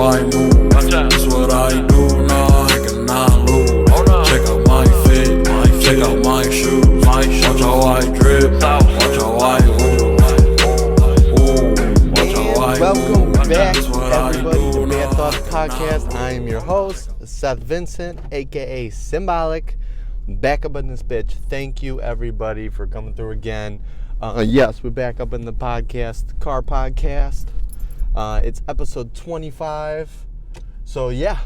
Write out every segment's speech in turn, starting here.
I move. That's what I do. No, I cannot lose. Check out my feet, check out my shoes. Watch how I drip, watch how I move. Watch how I Welcome move. back, That's what everybody, I do. to Bad No, Thoughts I Podcast. cannot I am your host, Seth Vincent, aka Symbolic. Back up in this bitch. Thank you, everybody, for coming through again. Yes, we're back up in the podcast, car podcast. It's episode 25. So yeah,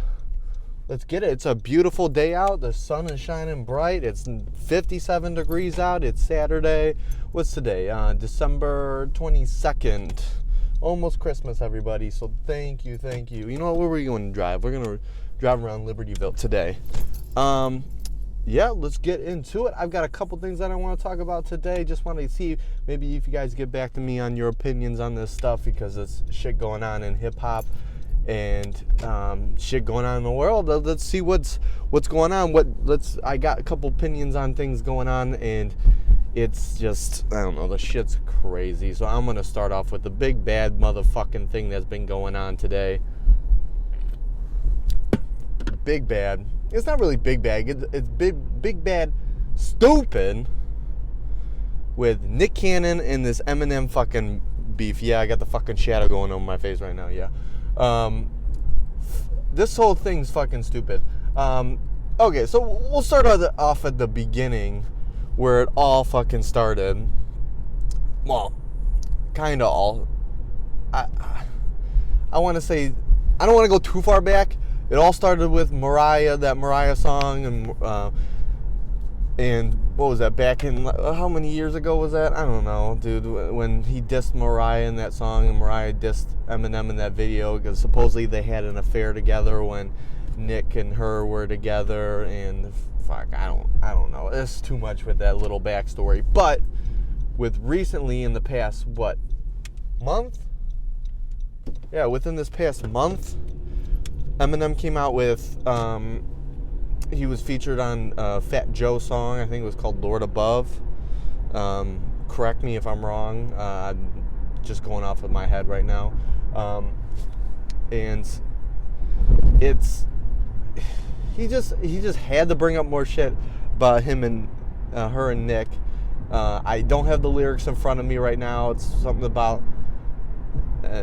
let's get it. It's a beautiful day out. The sun is shining bright. It's 57 degrees out. It's Saturday. What's today? December 22nd. Almost Christmas, everybody. So thank you. You know what? Where are we going to drive? We're going to drive around Libertyville today. Yeah, let's get into it. I've got a couple things that I want to talk about today. Just want to see maybe if you guys get back to me on your opinions on this stuff, because there's shit going on in hip-hop and shit going on in the world. Let's see what's going on. I got a couple opinions on things going on, and it's just, I don't know, the shit's crazy. So I'm going to start off with the big bad motherfucking thing that's been going on today. Big bad. It's not really big bad. It's big bad stupid with Nick Cannon and this Eminem fucking beef. Yeah, I got the fucking shadow going on my face right now. Yeah. This whole thing's fucking stupid. Okay, so we'll start off at the beginning where it all fucking started. Well, kind of all. I want to say, I don't want to go too far back. It all started with Mariah, that Mariah song, and what was that, back in, how many years ago was that? I don't know, dude, when he dissed Mariah in that song, and Mariah dissed Eminem in that video, because supposedly they had an affair together when Nick and her were together, and fuck, I don't know, it's too much with that little backstory. But with recently, in the past, month? Yeah, within this past month, Eminem came out with, he was featured on Fat Joe's song. I think it was called Lord Above. Correct me if I'm wrong. I'm just going off of my head right now. And it's, he just had to bring up more shit about him and her and Nick. I don't have the lyrics in front of me right now. It's something about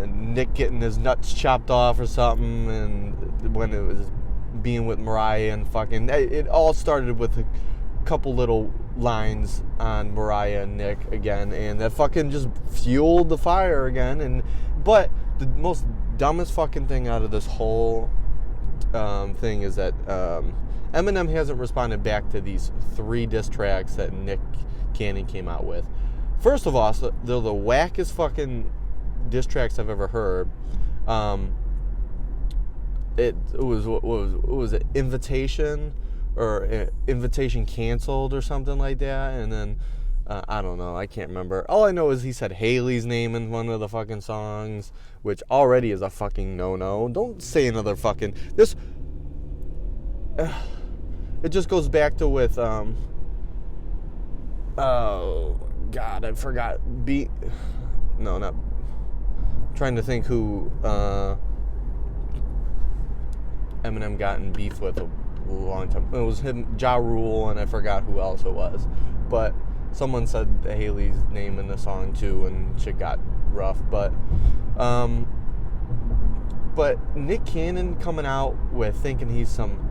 Nick getting his nuts chopped off or something, and when it was being with Mariah, and fucking, it all started with a couple little lines on Mariah and Nick again, and that fucking just fueled the fire again. But the most dumbest fucking thing out of this whole thing is that Eminem hasn't responded back to these 3 diss tracks that Nick Cannon came out with. First of all, they're the wackest fucking diss tracks I've ever heard. It was an Invitation, or Invitation Canceled, or something like that, and then I don't know, I can't remember. All I know is he said Haley's name in one of the fucking songs, which already is a fucking no-no. Don't say another fucking this. It just goes back to with oh god, I forgot. Trying to think who Eminem got in beef with a long time. It was him, Ja Rule, and I forgot who else it was. But someone said Haley's name in the song too, and shit got rough. But Nick Cannon coming out with thinking he's some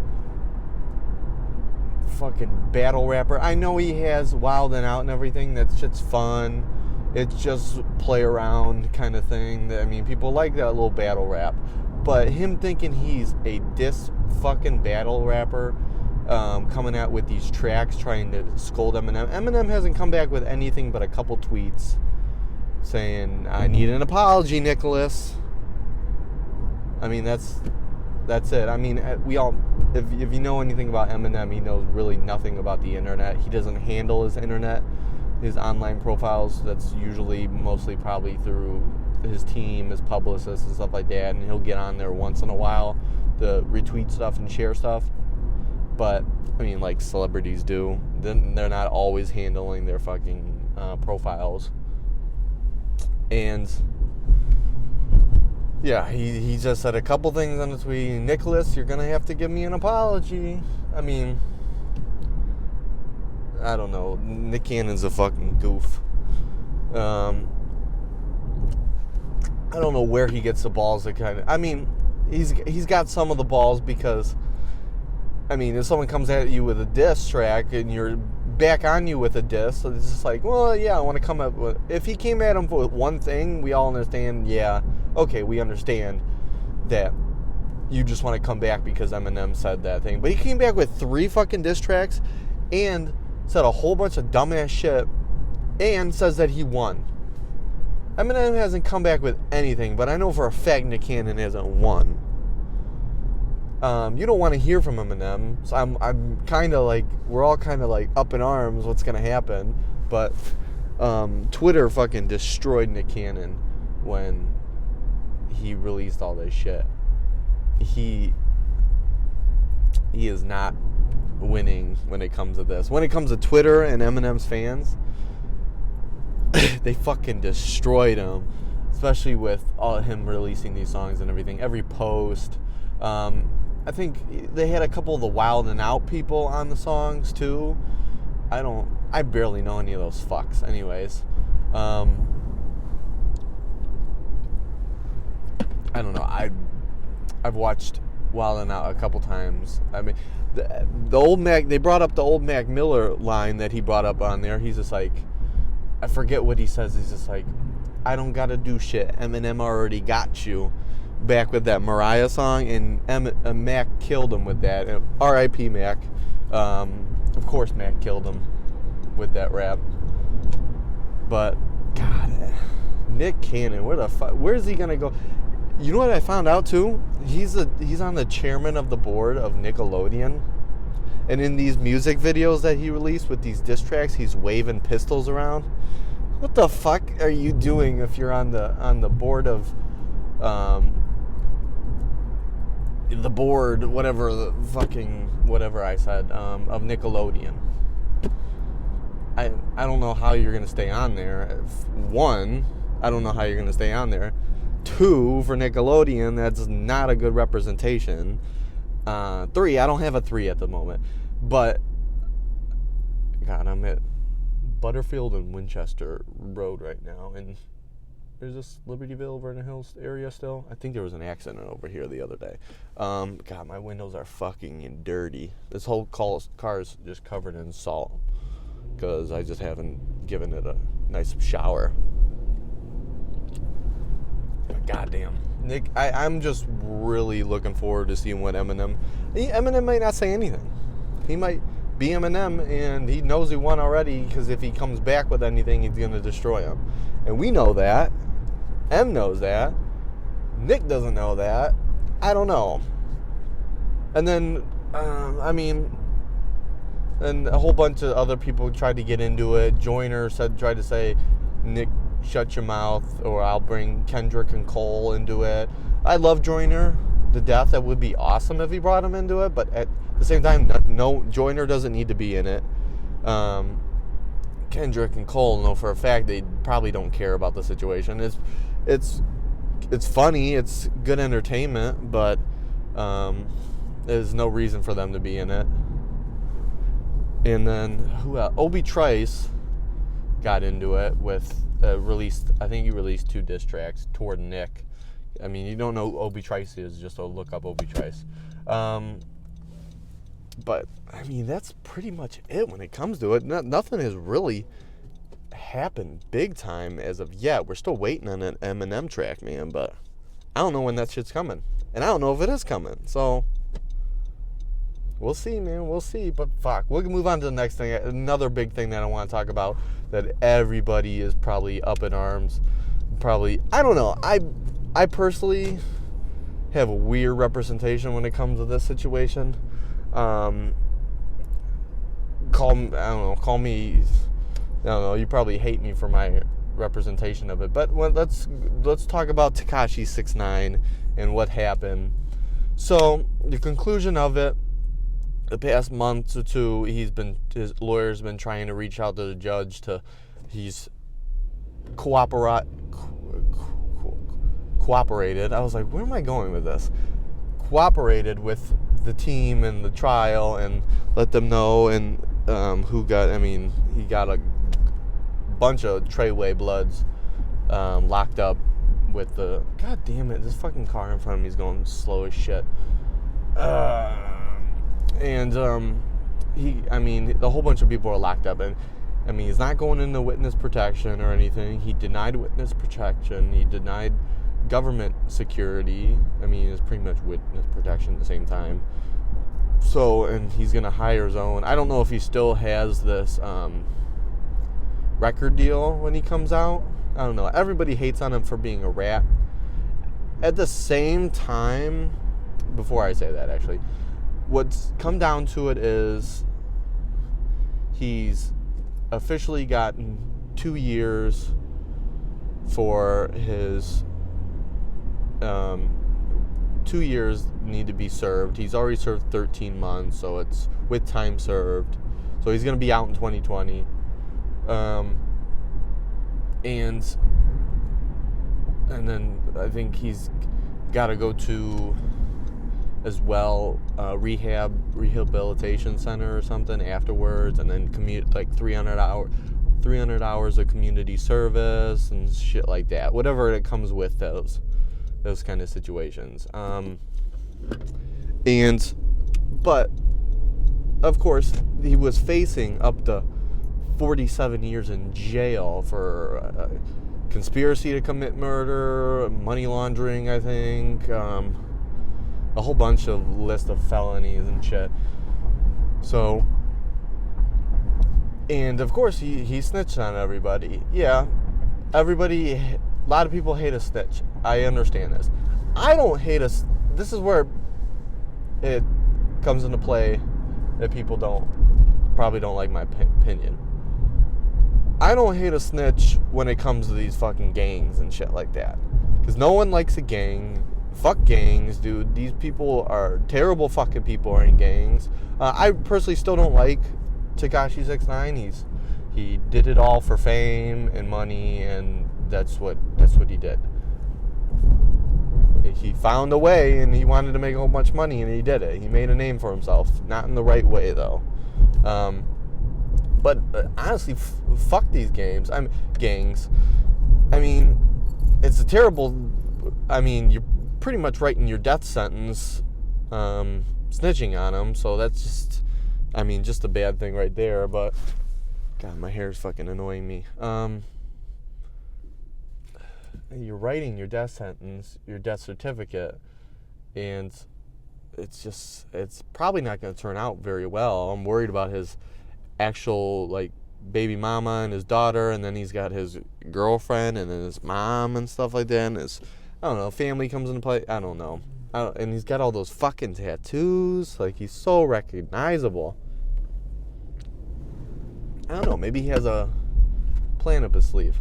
fucking battle rapper. I know he has Wild and Out and everything. That shit's fun. It's just play around kind of thing. I mean, people like that little battle rap. But him thinking he's a diss fucking battle rapper, coming out with these tracks trying to scold Eminem. Eminem hasn't come back with anything but a couple tweets saying, "I need an apology, Nicholas." I mean, that's it. I mean, we all, if you know anything about Eminem, he knows really nothing about the internet. He doesn't handle his internet. His online profiles, that's usually mostly probably through his team, his publicists and stuff like that, and he'll get on there once in a while to retweet stuff and share stuff. But I mean, like celebrities do, then they're not always handling their fucking profiles. And yeah, he just said a couple things on the tweet. Nicholas, you're gonna have to give me an apology. I mean, I don't know. Nick Cannon's a fucking goof. I don't know where he gets the balls to kind of. I mean, he's got some of the balls because, I mean, if someone comes at you with a diss track and you're back on you with a diss, so it's just like, well, yeah, I want to come up with. If he came at him with one thing, we all understand. Yeah, okay, we understand that you just want to come back because Eminem said that thing. But he came back with 3 fucking diss tracks and said a whole bunch of dumbass shit and says that he won. Eminem hasn't come back with anything, but I know for a fact Nick Cannon hasn't won. You don't want to hear from Eminem, so I'm kind of like, we're all kind of like up in arms what's going to happen, but Twitter fucking destroyed Nick Cannon when he released all this shit. He is not winning when it comes to this. When it comes to Twitter and Eminem's fans, they fucking destroyed him, especially with all him releasing these songs and everything. Every post. I think they had a couple of the Wild and Out people on the songs too. I barely know any of those fucks anyways. I don't know. I've watched Wild and Out a couple times. I mean, the old Mac, they brought up the old Mac Miller line that he brought up on there. He's just like, I forget what he says. He's just like, I don't gotta do shit. Eminem already got you. Back with that Mariah song, and Mac killed him with that. R.I.P. Mac. Of course, Mac killed him with that rap. But God, Nick Cannon, where's he gonna go? You know what I found out too? He's on the chairman of the board of Nickelodeon, and in these music videos that he released with these diss tracks, he's waving pistols around. What the fuck are you doing if you're on the board of the board, whatever I said, of Nickelodeon? I don't know how you're gonna stay on there. One, I don't know how you're gonna stay on there. 2, for Nickelodeon, that's not a good representation. 3, I don't have a 3 at the moment, but God, I'm at Butterfield and Winchester Road right now, and there's this Libertyville, Vernon Hills area still. I think there was an accident over here the other day. God, my windows are fucking dirty. This whole car is just covered in salt because I just haven't given it a nice shower. But goddamn, Nick, I'm just really looking forward to seeing what Eminem might not say anything. He might be Eminem, and he knows he won already, because if he comes back with anything, he's going to destroy him. And we know that. M knows that. Nick doesn't know that. I don't know. And then, and a whole bunch of other people tried to get into it. Joyner tried to say, Nick, shut your mouth, or I'll bring Kendrick and Cole into it. I love Joyner to death. That would be awesome if he brought him into it, but at the same time, no, Joyner doesn't need to be in it. Kendrick and Cole know for a fact they probably don't care about the situation. It's funny, it's good entertainment, but there's no reason for them to be in it. And then who else? Obi Trice got into it with I think he released 2 diss tracks toward Nick. I mean, you don't know who Obi Trice is, just look up Obi Trice. But I mean, that's pretty much it when it comes to it. Nothing has really happened big time as of yet. We're still waiting on an Eminem track, man, but I don't know when that shit's coming, and I don't know if it is coming. So we'll see, man. We'll see. But fuck, we'll move on to the next thing. Another big thing that I want to talk about that everybody is probably up in arms. Probably, I don't know. I personally have a weird representation when it comes to this situation. Call me, I don't know, you probably hate me for my representation of it, but let's talk about Tekashi 6ix9ine and what happened. So the conclusion of it, the past month or 2, his lawyer's been trying to reach out to the judge he's cooperating cooperated. I was like, where am I going with this? Cooperated with the team and the trial and let them know and he got a bunch of Treyway Bloods locked up with the, god damn it, this fucking car in front of me is going slow as shit. The whole bunch of people are locked up, and he's not going into witness protection or anything. He denied witness protection. He denied government security. It's pretty much witness protection at the same time. So, and he's going to hire his own. I don't know if he still has this record deal when he comes out. I don't know. Everybody hates on him for being a rat. At the same time, before I say that, actually, what's come down to it is he's officially gotten 2 years for his 2 years need to be served. He's already served 13 months, so it's with time served. So he's going to be out in 2020. And then I think he's got to go to as well rehabilitation center or something afterwards, and then commute like 300 hours of community service and shit like that, whatever it comes with those kind of situations. But of course he was facing up to 47 years in jail for conspiracy to commit murder, money laundering, I think, a whole bunch of list of felonies and shit. So, and of course he snitched on everybody. Yeah, a lot of people hate a snitch. I understand this. I don't hate this is where it comes into play that people probably don't like my opinion. I don't hate a snitch when it comes to these fucking gangs and shit like that. Because no one likes a gang. Fuck gangs, dude. These people are terrible fucking people are in gangs. I personally still don't like Tekashi 6ix9ine. He did it all for fame and money, and that's what he did. He found a way, and he wanted to make a whole bunch of money, and he did it. He made a name for himself. Not in the right way, though. But honestly, fuck these gangs. It's a terrible. You're pretty much writing your death sentence, snitching on them. So that's just a bad thing right there. But God, my hair is fucking annoying me. You're writing your death sentence, your death certificate, and it's probably not going to turn out very well. I'm worried about his actual baby mama and his daughter, and then he's got his girlfriend and then his mom and stuff like that, and his family comes into play. I don't know. And he's got all those fucking tattoos. He's so recognizable. I don't know. Maybe he has a plan up his sleeve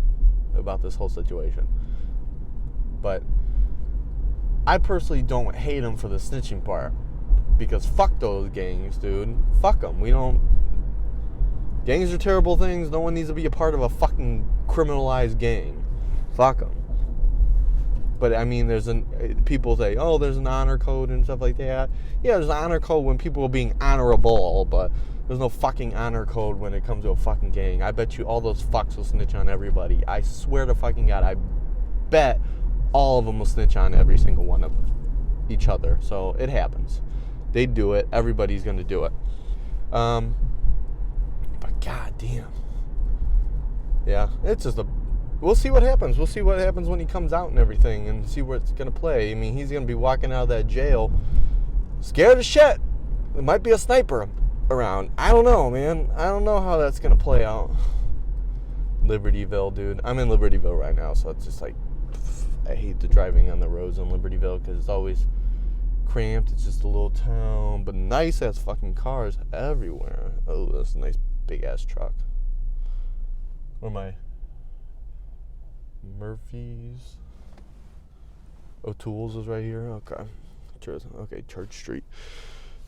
about this whole situation. But I personally don't hate him for the snitching part, because fuck those gangs, dude. Fuck them. Gangs are terrible things. No one needs to be a part of a fucking criminalized gang. Fuck them. But people say, oh, there's an honor code and stuff like that. Yeah, there's an honor code when people are being honorable, but there's no fucking honor code when it comes to a fucking gang. I bet you all those fucks will snitch on everybody. I swear to fucking God, I bet all of them will snitch on every single one of each other. So it happens. They do it. Everybody's going to do it. But God damn. Yeah, it's just we'll see what happens. We'll see what happens when he comes out and everything, and see where it's going to play. He's going to be walking out of that jail scared as shit. There might be a sniper around. I don't know, man. I don't know how that's going to play out. Libertyville, dude. I'm in Libertyville right now, so it's just I hate the driving on the roads in Libertyville because it's always cramped. It's just a little town, but nice ass fucking cars everywhere. Oh, that's a nice big ass truck. Where am I? Murphy's. O'Toole's is right here. Okay. Church Street.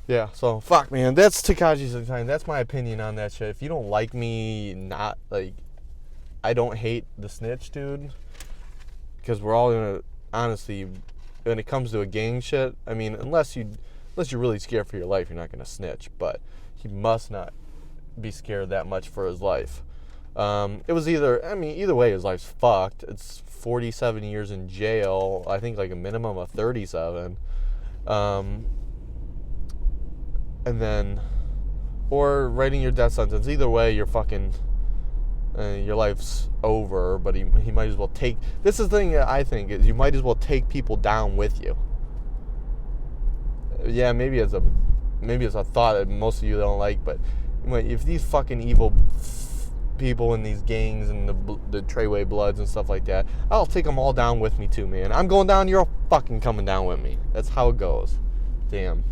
Yeah, so fuck, man. That's Tekashi 6ix9ine. That's my opinion on that shit. If you don't like me, I don't hate the snitch, dude. Because we're all gonna honestly, when it comes to a gang shit, I mean, unless you're really scared for your life, you're not going to snitch. But he must not be scared that much for his life. It was either way, his life's fucked. It's 47 years in jail. I think like a minimum of 37. And then, or writing your death sentence. Either way, you're fucking, your life's over. But he might as well take. This is the thing that I think is you might as well take people down with you. Yeah, maybe it's a thought that most of you don't like, but if these fucking evil people in these gangs and the Treyway Bloods and stuff like that, I'll take them all down with me too, man. I'm going down, you're all fucking coming down with me. That's how it goes. Damn.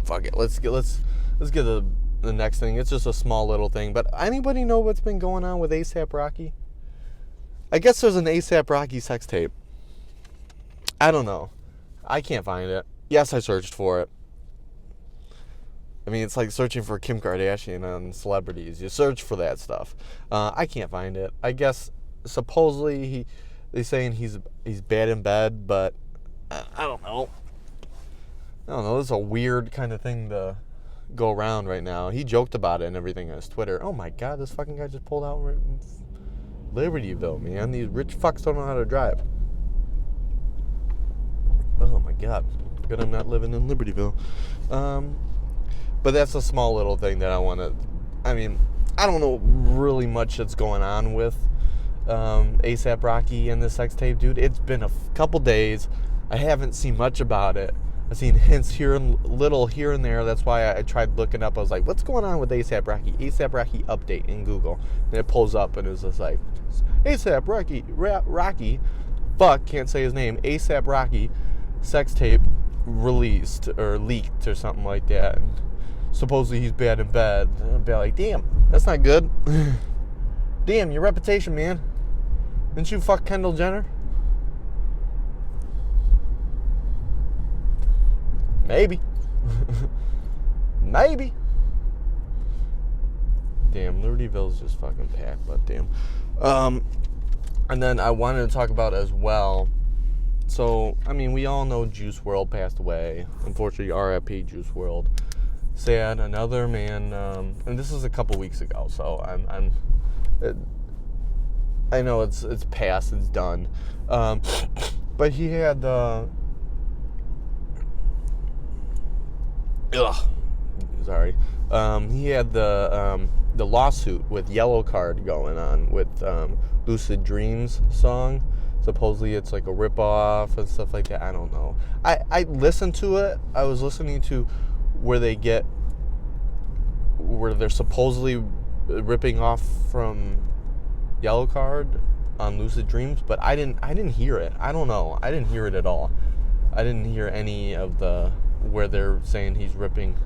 Fuck it. Let's get the next thing. It's just a small little thing, but anybody know what's been going on with A$AP Rocky? I guess there's an A$AP Rocky sex tape. I don't know. I can't find it. Yes, I searched for it. I mean, it's like searching for Kim Kardashian on celebrities. You search for that stuff. I can't find it. I guess supposedly they're saying he's bad in bed, but I don't know. This is a weird kind of thing to go around right now. He joked about it and everything on his Twitter. Oh my God, this fucking guy just pulled out Libertyville, man. These rich fucks don't know how to drive. Oh my God. Good I'm not living in Libertyville. But that's a small little thing that I want to... I mean, I don't know really much that's going on with A$AP Rocky and the sex tape, dude. It's been a couple days. I haven't seen much about it. I've seen hints here and little here and there. That's why I tried looking up. I was like, what's going on with A$AP Rocky? A$AP Rocky update in Google. And it pulls up and it's just like, A$AP Rocky, fuck, can't say his name, A$AP Rocky sex tape released or leaked or something like that. And supposedly he's bad in bed. And I'd be like, damn, that's not good. Damn, your reputation, man. Didn't you fuck Kendall Jenner? Maybe. Maybe. Damn, Libertyville's just fucking packed, but damn. And then I wanted to talk about as well. So, I mean, we all know Juice WRLD passed away. Unfortunately, RIP Juice WRLD. Sad, another man, and this is a couple weeks ago, so I know it's past, it's done. But he had he had the lawsuit with Yellow Card going on with Lucid Dreams song. Supposedly it's like a ripoff and stuff like that. I don't know. I listened to it. I was listening to where they're supposedly ripping off from Yellow Card on Lucid Dreams, but I didn't hear it. I don't know. I didn't hear it at all. I didn't hear any of where they're saying he's ripping.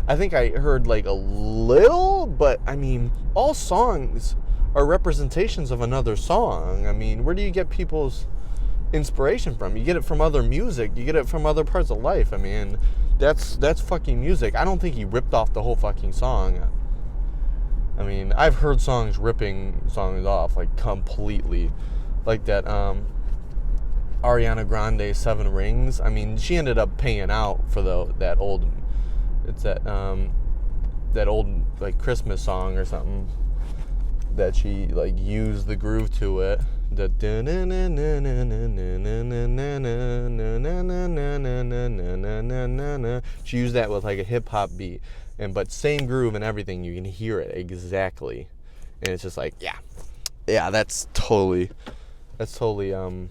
I think I heard like a little, but I mean, all songs are representations of another song. I mean, where do you get people's inspiration from? You get it from other music. You get it from other parts of life. I mean, that's fucking music. I don't think he ripped off the whole fucking song. I mean, I've heard songs ripping songs off like completely, like that Ariana Grande 7 Rings. I mean, she ended up paying out for that old like Christmas song or something that she like used the groove to it. She used that with like a hip hop beat, but same groove and everything. You can hear it exactly, and it's just like yeah, that's totally a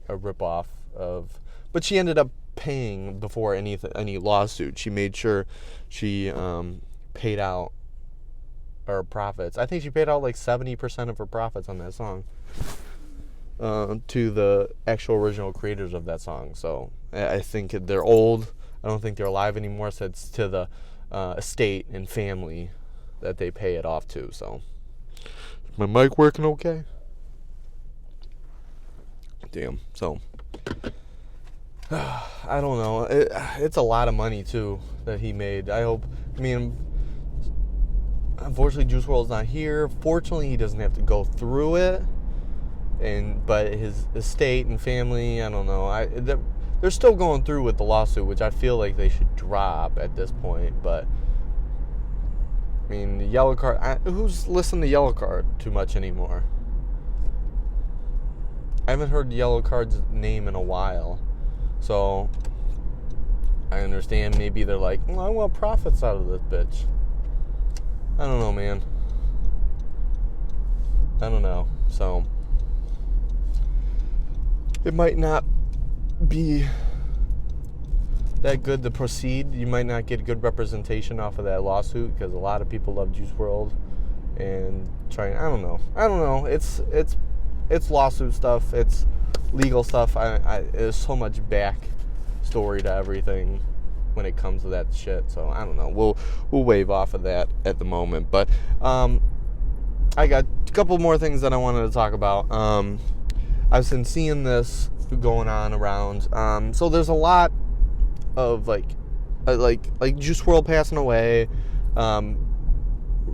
ripoff of. But she ended up paying before any lawsuit. She made sure she paid out her profits. I think she paid out like 70% of her profits on that song to the actual original creators of that song. So I think they're old. I don't think they're alive anymore. So it's to the estate and family that they pay it off to. So is my mic working okay? Damn. So I don't know. It's a lot of money too that he made. Unfortunately, Juice WRLD's not here. Fortunately, he doesn't have to go through it. but his estate and family, I don't know. They're still going through with the lawsuit, which I feel like they should drop at this point. But I mean, the yellow card. Who's listening to yellow card too much anymore? I haven't heard yellow card's name in a while, so I understand. Maybe they're like, well, I want profits out of this bitch. I don't know, man. I don't know. So it might not be that good to proceed. You might not get good representation off of that lawsuit because a lot of people love Juice WRLD and trying. I don't know. It's lawsuit stuff. It's legal stuff. There's so much back story to everything when it comes to that shit. So I don't know. We'll wave off of that at the moment. But I got a couple more things that I wanted to talk about. I've been seeing this going on around. So there's a lot of like Juice WRLD passing away.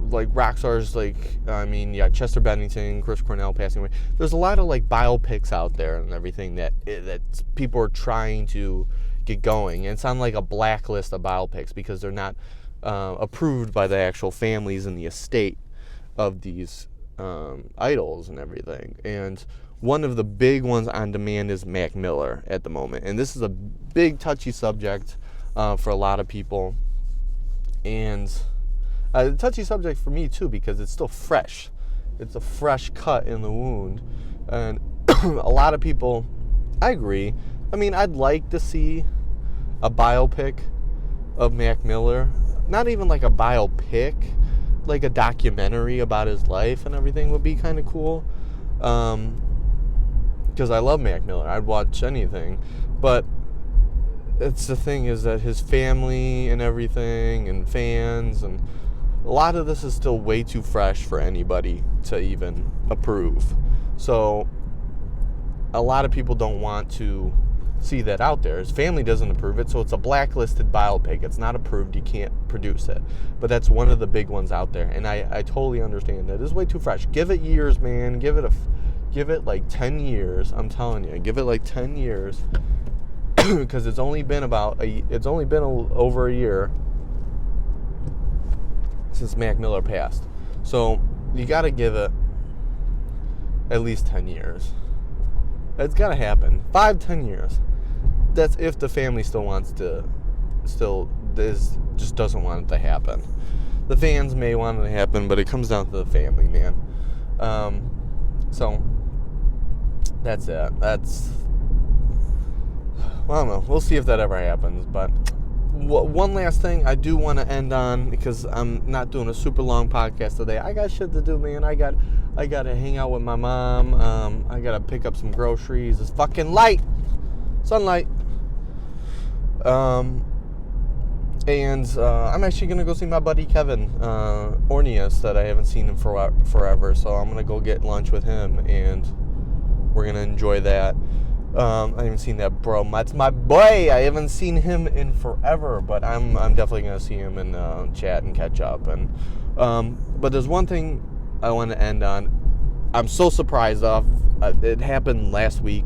Like rock stars, Chester Bennington, Chris Cornell passing away. There's a lot of like biopics out there and everything that people are trying to get going. And it's on like a blacklist of biopics because they're not approved by the actual families and the estate of these idols and everything. And one of the big ones on demand is Mac Miller at the moment. And this is a big touchy subject for a lot of people. And a touchy subject for me too because it's still fresh. It's a fresh cut in the wound. And a lot of people, I agree. I mean, I'd like to see a biopic of Mac Miller. Not even like a biopic, like a documentary about his life and everything would be kind of cool. Because I love Mac Miller. I'd watch anything. But it's the thing is that his family and everything and fans and a lot of this is still way too fresh for anybody to even approve. So a lot of people don't want to see that out there. His family doesn't approve it, so it's a blacklisted biopic. It's not approved. You can't produce it. But that's one of the big ones out there, and I totally understand that. It is way too fresh. Give it years, man. Give it like 10 years. I'm telling you, give it like 10 years because it's only been over a year since Mac Miller passed. So you got to give it at least 10 years. It's got to happen. 5-10 years. That's if the family just doesn't want it to happen. The fans may want it to happen, but it comes down to the family, man. So that's it. I don't know. We'll see if that ever happens, but one last thing I do want to end on, because I'm not doing a super long podcast today. I got shit to do, man. I got to hang out with my mom. I got to pick up some groceries. It's fucking light. Sunlight. And I'm actually going to go see my buddy Kevin Ornius that I haven't seen in forever. So I'm going to go get lunch with him, and we're going to enjoy that. I haven't seen that bro. That's my boy. I haven't seen him in forever, but I'm definitely gonna see him and chat and catch up. And but there's one thing I want to end on. I'm so surprised off. It happened last week.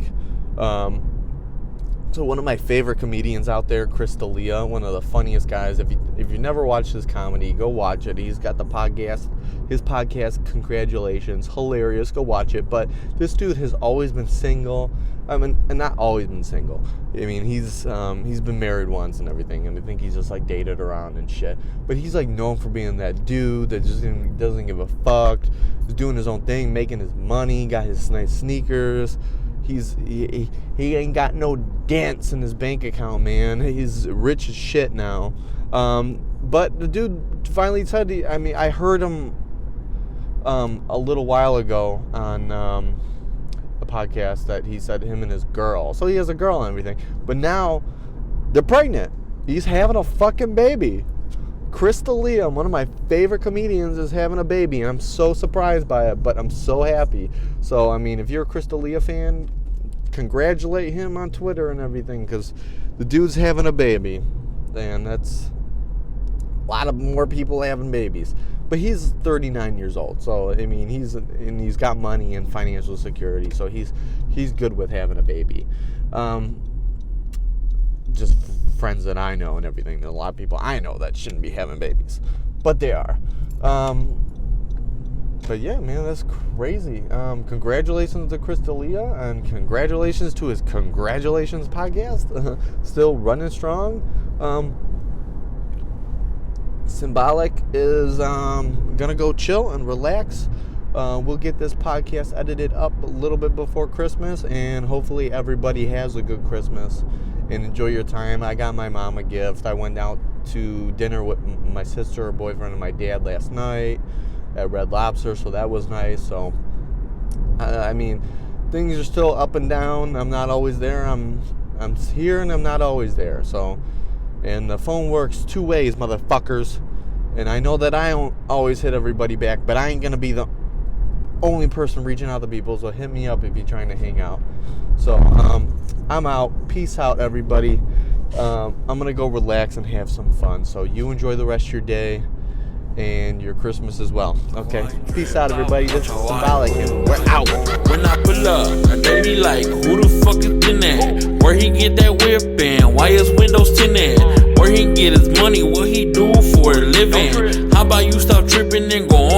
So one of my favorite comedians out there, Chris D'Elia, one of the funniest guys. If you never watched his comedy, go watch it. He's got the podcast. His podcast, Congratulations, hilarious. Go watch it. But this dude has always been single. I mean, and not always been single. I mean, he's been married once and everything, and I think he's just like dated around and shit. But he's like known for being that dude that just doesn't give a fuck. He's doing his own thing, making his money, got his nice sneakers. He ain't got no dents in his bank account, man. He's rich as shit now. But the dude finally said, I heard him a little while ago on a podcast that he said him and his girl. So he has a girl and everything. But now they're pregnant. He's having a fucking baby. Chris D'Elia, one of my favorite comedians, is having a baby, and I'm so surprised by it, but I'm so happy. So, I mean, if you're a Chris D'Elia fan, congratulate him on Twitter and everything, because the dude's having a baby, and that's lot of more people having babies. But he's 39 years old, so I mean he's got money and financial security, so he's good with having a baby. Just friends that I know and everything. There's a lot of people I know that shouldn't be having babies, but they are. But yeah, man, that's crazy. Congratulations to Chris D'Elia, and congratulations to his Congratulations podcast. Still running strong. Symbolic is gonna go chill and relax. We'll get this podcast edited up a little bit before Christmas, and hopefully everybody has a good Christmas and enjoy your time. I got my mom a gift. I went out to dinner with my sister, her boyfriend, and my dad last night at Red Lobster, so that was nice. So I mean, things are still up and down. I'm not always there. I'm here and I'm not always there. So, and the phone works two ways, motherfuckers. And I know that I don't always hit everybody back, but I ain't gonna be the only person reaching out to people. So hit me up if you're trying to hang out. So I'm out. Peace out, everybody. I'm gonna go relax and have some fun. So you enjoy the rest of your day and your Christmas as well. Okay, peace out, everybody. This is Symbolic, and we're out. When I pull up, they be like, who the fuck is in that? Where he get that whip and why his windows tinted? Where he get his money, what he do for a living? How about you stop tripping and go